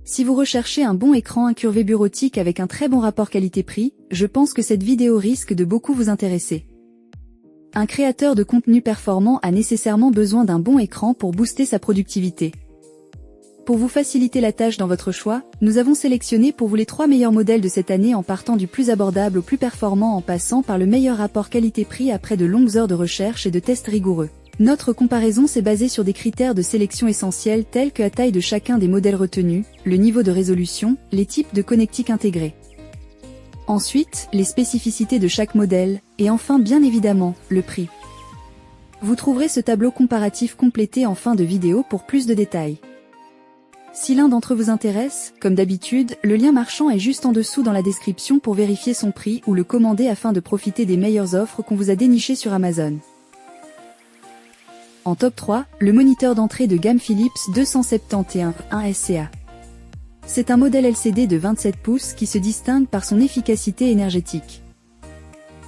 Si vous recherchez un bon écran incurvé bureautique avec un très bon rapport qualité-prix, je pense que cette vidéo risque de beaucoup vous intéresser. Un créateur de contenu performant a nécessairement besoin d'un bon écran pour booster sa productivité. Pour vous faciliter la tâche dans votre choix, nous avons sélectionné pour vous les 3 meilleurs modèles de cette année en partant du plus abordable au plus performant en passant par le meilleur rapport qualité-prix après de longues heures de recherche et de tests rigoureux. Notre comparaison s'est basée sur des critères de sélection essentiels tels que la taille de chacun des modèles retenus, le niveau de résolution, les types de connectiques intégrés. Ensuite, les spécificités de chaque modèle, et enfin bien évidemment, le prix. Vous trouverez ce tableau comparatif complété en fin de vidéo pour plus de détails. Si l'un d'entre eux vous intéresse, comme d'habitude, le lien marchand est juste en dessous dans la description pour vérifier son prix ou le commander afin de profiter des meilleures offres qu'on vous a dénichées sur Amazon. En top 3, le moniteur d'entrée de gamme Philips 271 1SCA. C'est un modèle LCD de 27 pouces qui se distingue par son efficacité énergétique.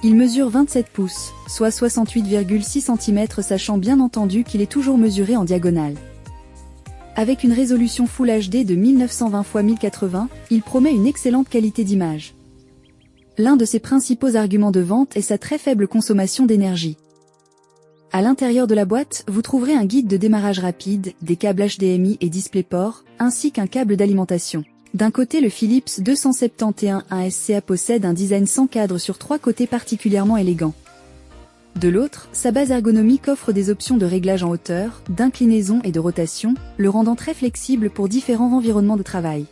Il mesure 27 pouces, soit 68,6 cm, sachant bien entendu qu'il est toujours mesuré en diagonale. Avec une résolution Full HD de 1920 x 1080, il promet une excellente qualité d'image. L'un de ses principaux arguments de vente est sa très faible consommation d'énergie. À l'intérieur de la boîte, vous trouverez un guide de démarrage rapide, des câbles HDMI et DisplayPort, ainsi qu'un câble d'alimentation. D'un côté, le Philips 271 1SCA possède un design sans cadre sur 3 côtés particulièrement élégant. De l'autre, sa base ergonomique offre des options de réglage en hauteur, d'inclinaison et de rotation, le rendant très flexible pour différents environnements de travail.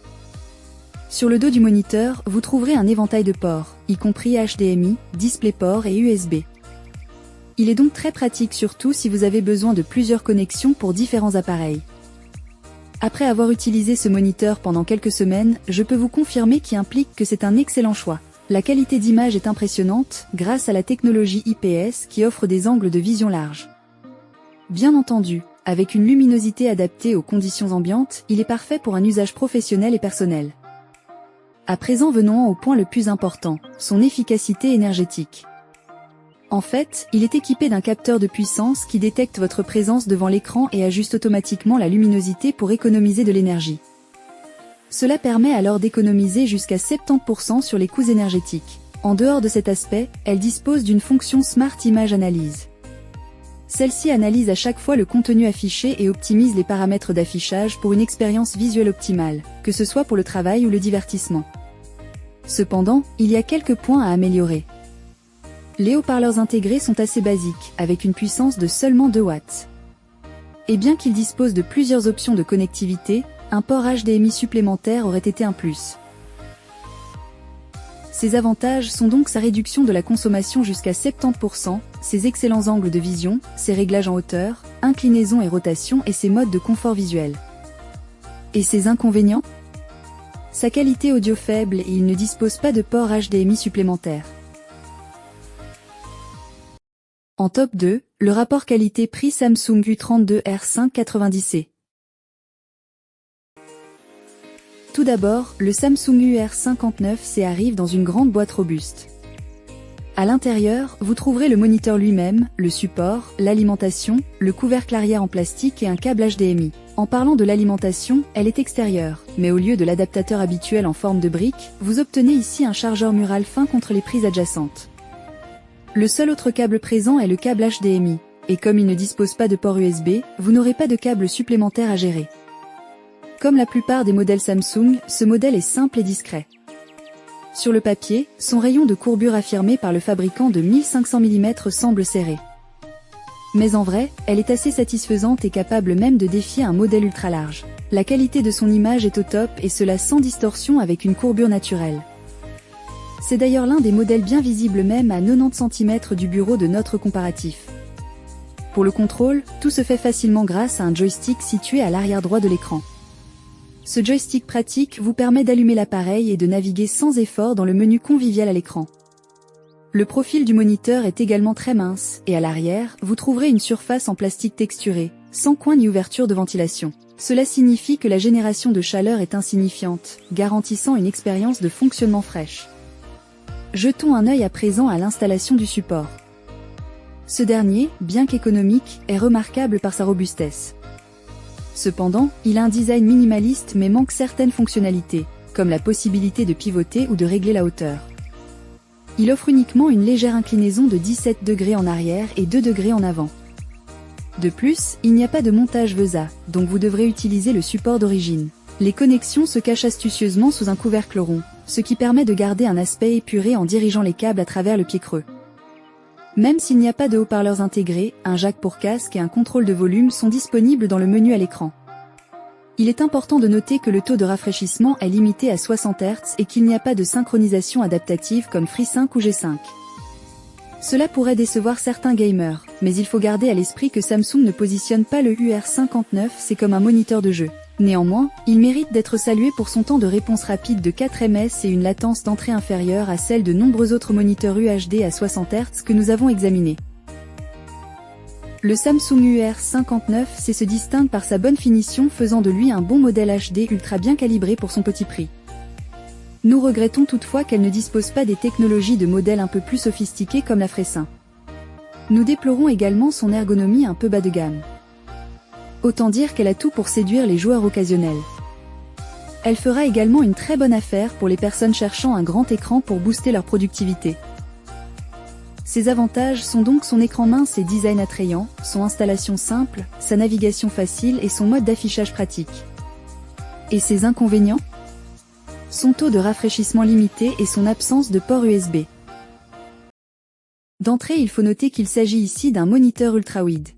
Sur le dos du moniteur, vous trouverez un éventail de ports, y compris HDMI, DisplayPort et USB. Il est donc très pratique surtout si vous avez besoin de plusieurs connexions pour différents appareils. Après avoir utilisé ce moniteur pendant quelques semaines, je peux vous confirmer qu'il implique que c'est un excellent choix. La qualité d'image est impressionnante, grâce à la technologie IPS qui offre des angles de vision larges. Bien entendu, avec une luminosité adaptée aux conditions ambiantes, il est parfait pour un usage professionnel et personnel. À présent venons au point le plus important, son efficacité énergétique. En fait, il est équipé d'un capteur de puissance qui détecte votre présence devant l'écran et ajuste automatiquement la luminosité pour économiser de l'énergie. Cela permet alors d'économiser jusqu'à 70% sur les coûts énergétiques. En dehors de cet aspect, elle dispose d'une fonction Smart Image Analyse. Celle-ci analyse à chaque fois le contenu affiché et optimise les paramètres d'affichage pour une expérience visuelle optimale, que ce soit pour le travail ou le divertissement. Cependant, il y a quelques points à améliorer. Les haut-parleurs intégrés sont assez basiques, avec une puissance de seulement 2 watts. Et bien qu'il dispose de plusieurs options de connectivité, un port HDMI supplémentaire aurait été un plus. Ses avantages sont donc sa réduction de la consommation jusqu'à 70%, ses excellents angles de vision, ses réglages en hauteur, inclinaison et rotation et ses modes de confort visuel. Et ses inconvénients ? Sa qualité audio faible et il ne dispose pas de port HDMI supplémentaire. En top 2, le rapport qualité-prix Samsung U32R5 90C. Tout d'abord, le Samsung UR59C arrive dans une grande boîte robuste. À l'intérieur, vous trouverez le moniteur lui-même, le support, l'alimentation, le couvercle arrière en plastique et un câble HDMI. En parlant de l'alimentation, elle est extérieure, mais au lieu de l'adaptateur habituel en forme de brique, vous obtenez ici un chargeur mural fin contre les prises adjacentes. Le seul autre câble présent est le câble HDMI, et comme il ne dispose pas de port USB, vous n'aurez pas de câble supplémentaire à gérer. Comme la plupart des modèles Samsung, ce modèle est simple et discret. Sur le papier, son rayon de courbure affirmé par le fabricant de 1500 mm semble serré. Mais en vrai, elle est assez satisfaisante et capable même de défier un modèle ultra large. La qualité de son image est au top et cela sans distorsion avec une courbure naturelle. C'est d'ailleurs l'un des modèles bien visibles même à 90 cm du bureau de notre comparatif. Pour le contrôle, tout se fait facilement grâce à un joystick situé à l'arrière droit de l'écran. Ce joystick pratique vous permet d'allumer l'appareil et de naviguer sans effort dans le menu convivial à l'écran. Le profil du moniteur est également très mince, et à l'arrière, vous trouverez une surface en plastique texturé, sans coin ni ouverture de ventilation. Cela signifie que la génération de chaleur est insignifiante, garantissant une expérience de fonctionnement fraîche. Jetons un œil à présent à l'installation du support. Ce dernier, bien qu'économique, est remarquable par sa robustesse. Cependant, il a un design minimaliste mais manque certaines fonctionnalités, comme la possibilité de pivoter ou de régler la hauteur. Il offre uniquement une légère inclinaison de 17 degrés en arrière et 2 degrés en avant. De plus, il n'y a pas de montage VESA, donc vous devrez utiliser le support d'origine. Les connexions se cachent astucieusement sous un couvercle rond, ce qui permet de garder un aspect épuré en dirigeant les câbles à travers le pied creux. Même s'il n'y a pas de haut-parleurs intégrés, un jack pour casque et un contrôle de volume sont disponibles dans le menu à l'écran. Il est important de noter que le taux de rafraîchissement est limité à 60 Hz et qu'il n'y a pas de synchronisation adaptative comme FreeSync ou G5. Cela pourrait décevoir certains gamers, mais il faut garder à l'esprit que Samsung ne positionne pas le UR59, c'est comme un moniteur de jeu. Néanmoins, il mérite d'être salué pour son temps de réponse rapide de 4 ms et une latence d'entrée inférieure à celle de nombreux autres moniteurs UHD à 60 Hz que nous avons examinés. Le Samsung UR59C se distingue par sa bonne finition, faisant de lui un bon modèle HD ultra bien calibré pour son petit prix. Nous regrettons toutefois qu'elle ne dispose pas des technologies de modèles un peu plus sophistiquées comme la FreeSync. Nous déplorons également son ergonomie un peu bas de gamme. Autant dire qu'elle a tout pour séduire les joueurs occasionnels. Elle fera également une très bonne affaire pour les personnes cherchant un grand écran pour booster leur productivité. Ses avantages sont donc son écran mince et design attrayant, son installation simple, sa navigation facile et son mode d'affichage pratique. Et ses inconvénients ? Son taux de rafraîchissement limité et son absence de port USB. D'entrée, il faut noter qu'il s'agit ici d'un moniteur ultra-wide.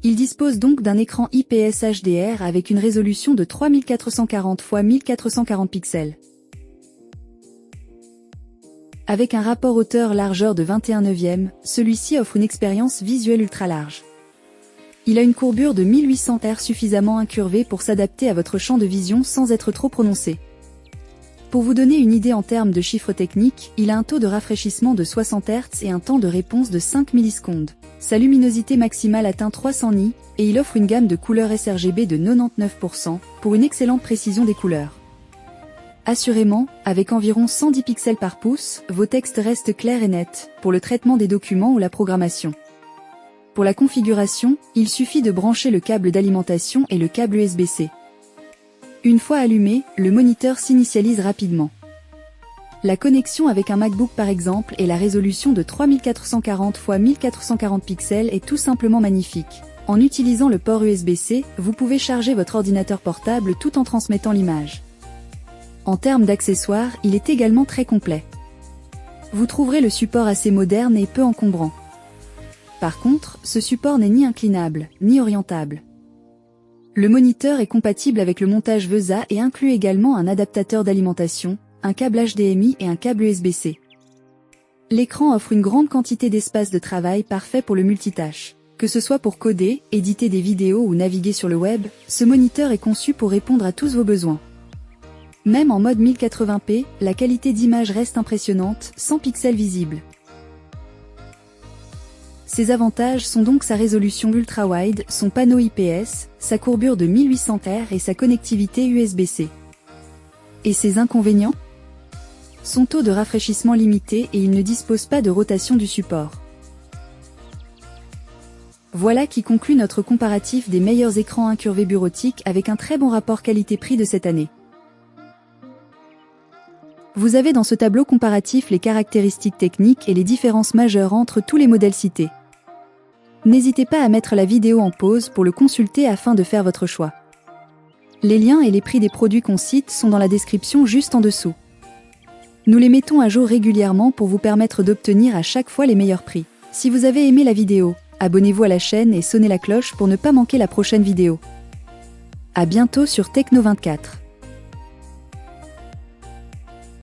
Il dispose donc d'un écran IPS HDR avec une résolution de 3440 x 1440 pixels. Avec un rapport hauteur-largeur de 21/9, celui-ci offre une expérience visuelle ultra large. Il a une courbure de 1800 Hz suffisamment incurvée pour s'adapter à votre champ de vision sans être trop prononcé. Pour vous donner une idée en termes de chiffres techniques, il a un taux de rafraîchissement de 60 Hz et un temps de réponse de 5 millisecondes. Sa luminosité maximale atteint 300 nits, et il offre une gamme de couleurs sRGB de 99% pour une excellente précision des couleurs. Assurément, avec environ 110 pixels par pouce, vos textes restent clairs et nets, pour le traitement des documents ou la programmation. Pour la configuration, il suffit de brancher le câble d'alimentation et le câble USB-C. Une fois allumé, le moniteur s'initialise rapidement. La connexion avec un MacBook par exemple et la résolution de 3440 x 1440 pixels est tout simplement magnifique. En utilisant le port USB-C, vous pouvez charger votre ordinateur portable tout en transmettant l'image. En termes d'accessoires, il est également très complet. Vous trouverez le support assez moderne et peu encombrant. Par contre, ce support n'est ni inclinable, ni orientable. Le moniteur est compatible avec le montage VESA et inclut également un adaptateur d'alimentation, un câble HDMI et un câble USB-C. L'écran offre une grande quantité d'espace de travail parfait pour le multitâche. Que ce soit pour coder, éditer des vidéos ou naviguer sur le web, ce moniteur est conçu pour répondre à tous vos besoins. Même en mode 1080p, la qualité d'image reste impressionnante, sans pixels visibles. Ses avantages sont donc sa résolution ultra-wide, son panneau IPS, sa courbure de 1800 Hz et sa connectivité USB-C. Et ses inconvénients ? Son taux de rafraîchissement limité et il ne dispose pas de rotation du support. Voilà qui conclut notre comparatif des meilleurs écrans incurvés bureautiques avec un très bon rapport qualité-prix de cette année. Vous avez dans ce tableau comparatif les caractéristiques techniques et les différences majeures entre tous les modèles cités. N'hésitez pas à mettre la vidéo en pause pour le consulter afin de faire votre choix. Les liens et les prix des produits qu'on cite sont dans la description juste en dessous. Nous les mettons à jour régulièrement pour vous permettre d'obtenir à chaque fois les meilleurs prix. Si vous avez aimé la vidéo, abonnez-vous à la chaîne et sonnez la cloche pour ne pas manquer la prochaine vidéo. À bientôt sur Techno24.